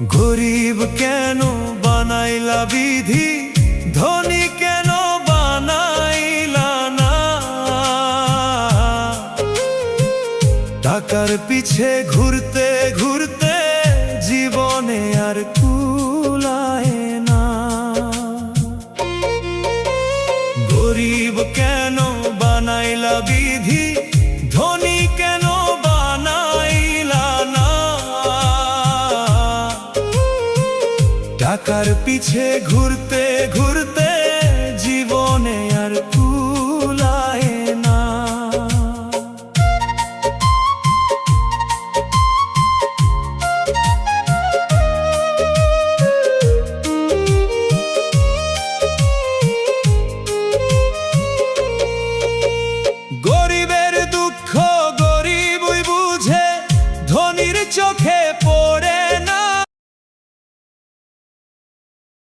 গরিব কেন বানাইলা বিধি, ধনী কেন বানাইলা না? টাকার পিছে ঘুরতে ঘুরতে জীবনে আর কুলায় না। গরিব কেন বানাইলা বিধি, ধনী কেন বানাইলা না? টাকার পিছে ঘুরতে ঘুরতে